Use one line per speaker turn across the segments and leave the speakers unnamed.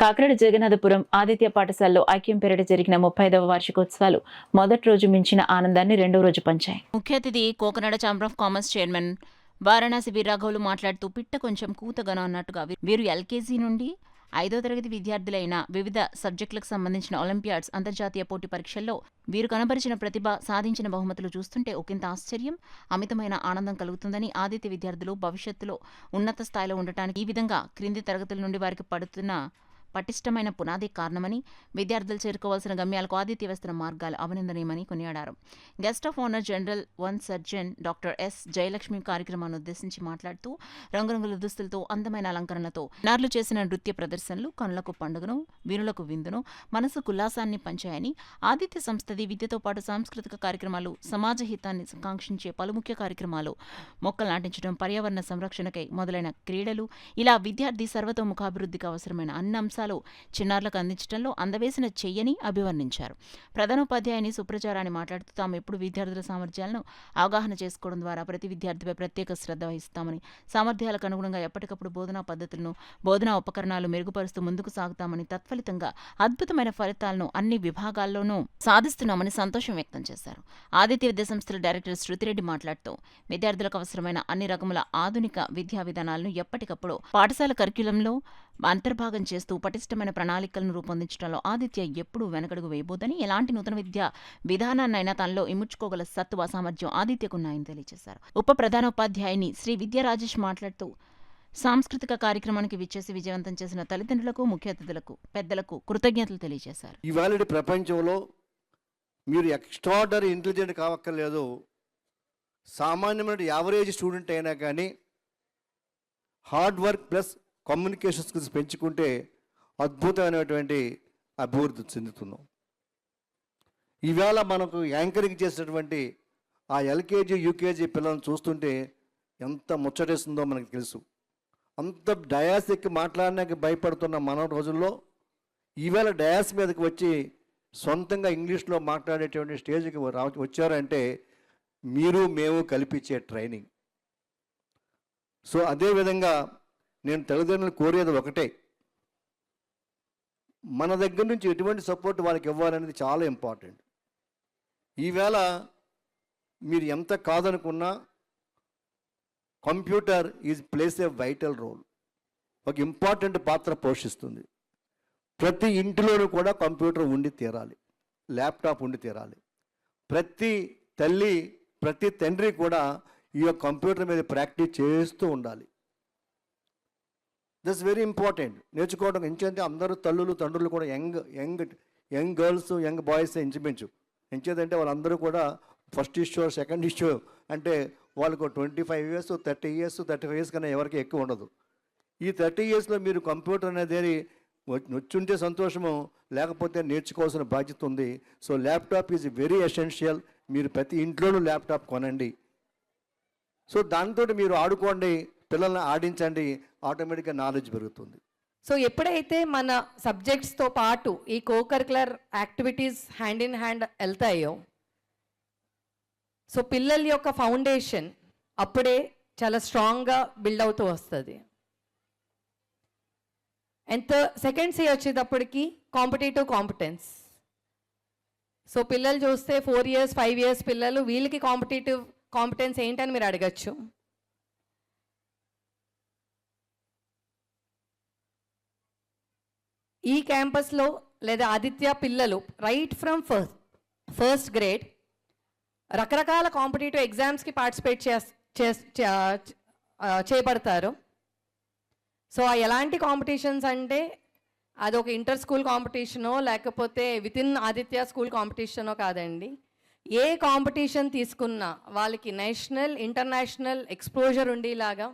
కాకినాడ జగన్నాథపురం ఆదిత్య పాఠశాలలో ఐక్యం పేరిట జరిగిన 35వ వార్షికోత్సవాలు మొదటి రోజు మించిన ఆనందాన్ని రెండో రోజు పంచాయి.
ముఖ్య అతిథి Cocanada chamber of commerce chairman Varanasi వీర్రాఘవులు మాట్లాడుతూ పిట్ట కొంచెం కూతగను అన్నట్టుగా వీరు ఎల్కేజీ నుండి 5వ తరగతి విద్యార్థులైన వివిధ సబ్జెక్టులకు సంబంధించిన ఒలింపియాడ్స్, అంతర్జాతీయ పోటీ పరీక్షల్లో వీరు కనబరిచిన ప్రతిభ, సాధించిన బహుమతులు చూస్తుంటే ఒకంత ఆశ్చర్యం, అమితమైన ఆనందం కలుగుతుందని, ఆదిత్య విద్యార్థులు భవిష్యత్తులో ఉన్నత స్థాయిలో ఉండటానికి ఈ విధంగా క్రింది తరగతుల నుండి వారికి పడుతున్న పటిష్టమైన పునాది కారణమని, విద్యార్థులు చేరుకోవాల్సిన గమ్యాలకు ఆదిత్య వేస్తున్న మార్గాలు అభినందనీయమని కొనియాడారు. Guest of honour general one surgeon doctor yes Jayalakshmi కార్యక్రమాన్ని ఉద్దేశించి మాట్లాడుతూ రంగురంగుల దుస్తులతో, అందమైన అలంకరణలతో నార్లు చేసిన నృత్య ప్రదర్శనలు కనులకు పండుగను, వీరులకు విందును, మనసుకు ఉల్లాసాన్ని పంచాయని, ఆదిత్య సంస్థది విద్యతో పాటు సాంస్కృతిక కార్యక్రమాలు, సమాజ హితాన్ని కాంక్షించే పలు ముఖ్య కార్యక్రమాలు, మొక్కలు నాటించడం, పర్యావరణ సంరక్షణకై మొదలైన క్రీడలు, ఇలా విద్యార్థి సర్వతోముఖాభివృద్ధికి అవసరమైన అన్ని అంశాలు చిన్నారులకు అందించడంలో అందవేసిన చెయ్యని అభివర్ణించారు. ప్రధానోపాధ్యాయుని సుప్రచారాన్ని మాట్లాడుతూ తాము ఎప్పుడు విద్యార్థుల సామర్థ్యాలను అవగాహన చేసుకోవడం ద్వారా ప్రతి విద్యార్థిపై ప్రత్యేక శ్రద్ధ వహిస్తామని, సామర్థ్యాలకు అనుగుణంగా ఎప్పటికప్పుడు బోధనా పద్ధతులను, బోధనా ఉపకరణాలు మెరుగుపరుస్తూ ముందుకు సాగుతామని, తత్ఫలితంగా అద్భుతమైన ఫలితాలను అన్ని విభాగాల్లోనూ సాధిస్తున్నామని సంతోషం వ్యక్తం చేశారు. ఆదిత్య విద్యాసంస్థల డైరెక్టర్ శృతిరెడ్డి మాట్లాడుతూ విద్యార్థులకు అవసరమైన అన్ని రకముల ఆధునిక విద్యా విధానాలను ఎప్పటికప్పుడు పాఠశాల కరిక్యులంలో అంతర్భాగం చేస్తూ పటిష్టమైన ప్రణాళికలను రూపొందించడంలో ఆదిత్య ఎప్పుడూ వెనకడుగు వేయబోదని, ఎలాంటి నూతన విద్యా విధానాన్నైనా తనలో ఇముడ్చుకోగల సత్తువ, సామర్థ్యం ఆదిత్యకున్నాయని తెలియజేశారు. ఉప ప్రధానోపాధ్యాయుని శ్రీ విద్యా రాజేష్ మాట్లాడుతూ సాంస్కృతిక కార్యక్రమానికి విచ్చేసి విజయవంతం చేసిన తల్లిదండ్రులకు, ముఖ్య అతిథులకు, పెద్దలకు కృతజ్ఞతలు తెలియజేశారు.
ఇవాళ ప్రపంచంలో మీరు ఎక్స్ట్రాడనరీ ఇంటెలిజెంట్ కావక్కర్లేదు, సామాన్యమైన యావరేజ్ స్టూడెంట్ అయినా కానీ hard work plus communication skills పెంచుకుంటే అద్భుతమైనటువంటి అభివృద్ధి చెందుతున్నాం. ఈవేళ మనకు యాంకరింగ్ చేసినటువంటి ఆ ఎల్కేజీ, యూకేజీ పిల్లలను చూస్తుంటే ఎంత ముచ్చటేస్తుందో మనకు తెలుసు. అంత డయాస్ ఎక్కి మాట్లాడడానికి భయపడుతున్న మన రోజుల్లో ఈవేళ డయాస్ మీదకి వచ్చి సొంతంగా ఇంగ్లీష్లో మాట్లాడేటువంటి స్టేజ్కి వచ్చారంటే మీరు మేము కల్పించే ట్రైనింగ్. సో అదేవిధంగా నేను తల్లిదండ్రులు కోరేది ఒకటే, మన దగ్గర నుంచి ఎటువంటి సపోర్ట్ వాళ్ళకి ఇవ్వాలనేది చాలా ఇంపార్టెంట్. ఈవేళ మీరు ఎంత కాదనుకున్నా computer plays a vital role, ఒక ఇంపార్టెంట్ పాత్ర పోషిస్తుంది. ప్రతి ఇంటిలోనూ కూడా కంప్యూటర్ ఉండి తీరాలి, ల్యాప్టాప్ ఉండి తీరాలి. ప్రతి తల్లి, ప్రతి తండ్రి కూడా ఈ కంప్యూటర్ మీద ప్రాక్టీస్ చేస్తూ ఉండాలి. That's very important. నేర్చుకోవడం ఎంచేంటే అందరూ తల్లులు, తండ్రులు కూడా యంగ్ గర్ల్స్, యంగ్ బాయ్స్ ఇంచుమించు. ఎంచేదంటే వాళ్ళందరూ కూడా ఫస్ట్ ఇష్యూ, సెకండ్ ఇష్యూ అంటే వాళ్ళకు 25 years, 30 years, 35 years కన్నా ఎవరికి ఎక్కువ ఉండదు. ఈ 30 yearsలో మీరు కంప్యూటర్ అనేది వచ్చుంటే సంతోషము, లేకపోతే నేర్చుకోవాల్సిన బాధ్యత ఉంది. So laptop is very essential. మీరు ప్రతి ఇంట్లోనూ ల్యాప్టాప్ కొనండి. సో దాంతో మీరు ఆడుకోండి, పిల్లల్ని ఆడించండి, ఆటోమేటిక్గా నాలెడ్జ్ పెరుగుతుంది.
సో ఎప్పుడైతే మన సబ్జెక్ట్స్తో పాటు ఈ cocurricular activities hand in hand వెళ్తాయో, సో పిల్లల యొక్క ఫౌండేషన్ అప్పుడే చాలా స్ట్రాంగ్గా బిల్డ్ అవుతూ వస్తుంది. అండ్ సెకండ్ సి వచ్చేటప్పటికి కాంపిటేటివ్ కాంపిటెన్స్. సో పిల్లలు చూస్తే 4 years, 5 years పిల్లలు, వీళ్ళకి కాంపిటేటివ్ కాంపిటెన్స్ ఏంటని మీరు అడగచ్చు. ఈ క్యాంపస్లో లేదా ఆదిత్య పిల్లలు రైట్ ఫ్రమ్ ఫస్ట్ గ్రేడ్ రకరకాల కాంపిటేటివ్ ఎగ్జామ్స్కి పార్టిసిపేట్ చేపడతారు. సో ఎలాంటి కాంపిటీషన్స్ అంటే అదొక ఇంటర్ స్కూల్ కాంపిటీషనో లేకపోతే వితిన్ ఆదిత్య స్కూల్ కాంపిటీషనో కాదండి. ఏ కాంపిటీషన్ తీసుకున్నా వాళ్ళకి నేషనల్, ఇంటర్నేషనల్ ఎక్స్పోజర్ ఉండేలాగా,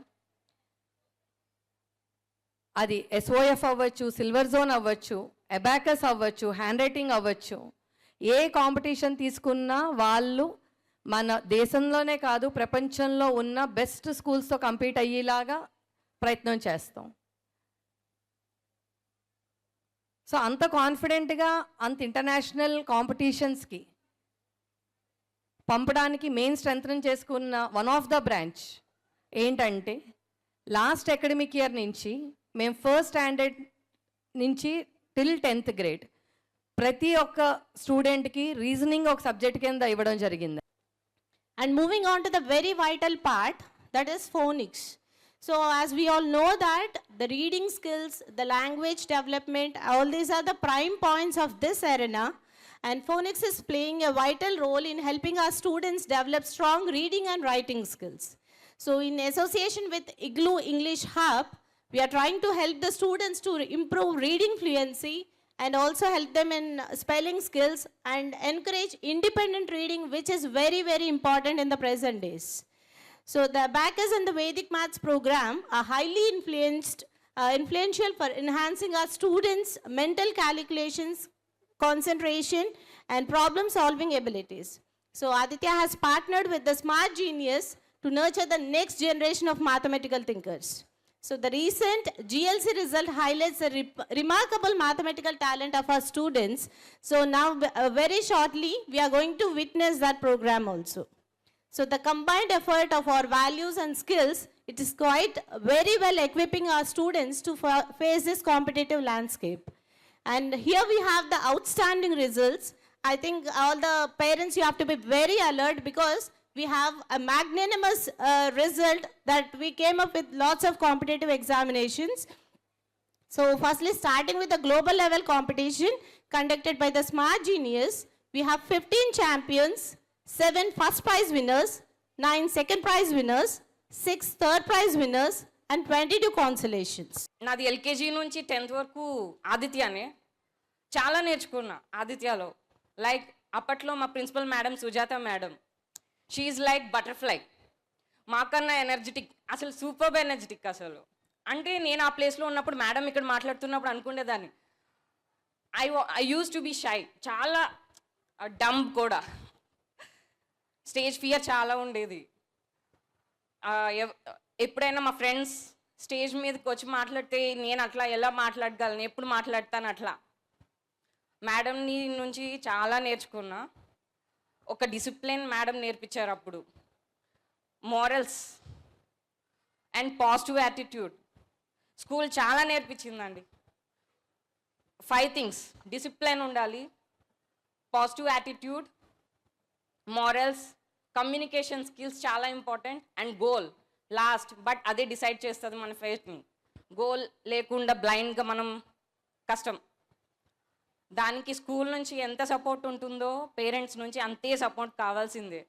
అది SOF అవ్వచ్చు, సిల్వర్ జోన్ అవ్వచ్చు, అబాకస్ అవ్వచ్చు, హ్యాండ్ రైటింగ్ అవ్వచ్చు, ఏ కాంపిటీషన్ తీసుకున్నా వాళ్ళు మన దేశంలోనే కాదు ప్రపంచంలో ఉన్న బెస్ట్ స్కూల్స్తో కంపీట్ అయ్యేలాగా ప్రయత్నం చేస్తాం. సో అంత కాన్ఫిడెంట్గా అంత ఇంటర్నేషనల్ కాంపిటీషన్స్కి పంపడానికి మెయిన్ స్ట్రెంథన్ చేసుకున్న వన్ ఆఫ్ ద బ్రాంచ్ ఏంటంటే, లాస్ట్ అకాడమిక్ ఇయర్ నుంచి మేము ఫస్ట్ స్టాండర్డ్ నుంచి టిల్ 10th గ్రేడ్ ప్రతి ఒక్క స్టూడెంట్కి రీజనింగ్ ఒక సబ్జెక్ట్ కింద ఇవ్వడం జరిగింది.
And moving on to the very vital part, that is phonics. So as we all know that the reading skills, the language development, all these are the prime points of this arena, and phonics is playing a vital role in helping our students develop strong reading and writing skills. So in association with IGLU English Hub, we are trying to help the students to improve reading fluency and also help them in spelling skills and encourage independent reading, which is very, very important in the present days. So the Abacus and the Vedic Maths program are highly influential for enhancing our students' mental calculations, concentration, and problem-solving abilities. So Aditya has partnered with the Smart Genius to nurture the next generation of mathematical thinkers. So the recent GLC result highlights the remarkable mathematical talent of our students. So now very shortly we are going to witness that program also. So the combined effort of our values and skills, it is quite very well equipping our students to face this competitive landscape. And here we have the outstanding results. I think all the parents, you have to be very alert because we have a magnanimous result that we came up with lots of competitive examinations. So firstly, starting with the global level competition conducted by the Smart Genius, we have 15 champions, 7 first prize winners, 9 second prize winners, 6 third prize winners, and 22 consolations.
నాది LKG నుంచి 10th వరకు ఆదిత్యనే. చాలా నేర్చుకున్నా ఆదిత్యలో. Like అప్పట్లో మా principal madam Sujatha madam, she like butterfly, మాకన్నా energetic, అసలు super energetic అసలు. అంటే నేను ఆ ప్లేస్లో ఉన్నప్పుడు మేడం ఇక్కడ మాట్లాడుతున్నప్పుడు అనుకునేదాన్ని I use to be shy, చాలా డమ్ కూడా, స్టేజ్ ఫియర్ చాలా ఉండేది. ఎప్పుడైనా మా ఫ్రెండ్స్ స్టేజ్ మీదకి వచ్చి మాట్లాడితే నేను అట్లా ఎలా మాట్లాడగలను, ఎప్పుడు మాట్లాడతాను అట్లా. మేడం నుంచి చాలా నేర్చుకున్నా. ఒక డిసిప్లిన్ మేడం నేర్పించారు అప్పుడు, morals and positive attitude. School చాలా నేర్పించిందండి. 5 థింగ్స్: డిసిప్లిన్ ఉండాలి, positive attitude, morals, communication skills చాలా important, and goal last. But అదే డిసైడ్ చేస్తుంది మన ఫేస్ని. గోల్ లేకుండా బ్లైండ్గా మనం కష్టం. దానికి స్కూల్ నుంచి ఎంత సపోర్ట్ ఉంటుందో పేరెంట్స్ నుంచి అంతే సపోర్ట్ కావాల్సిందే.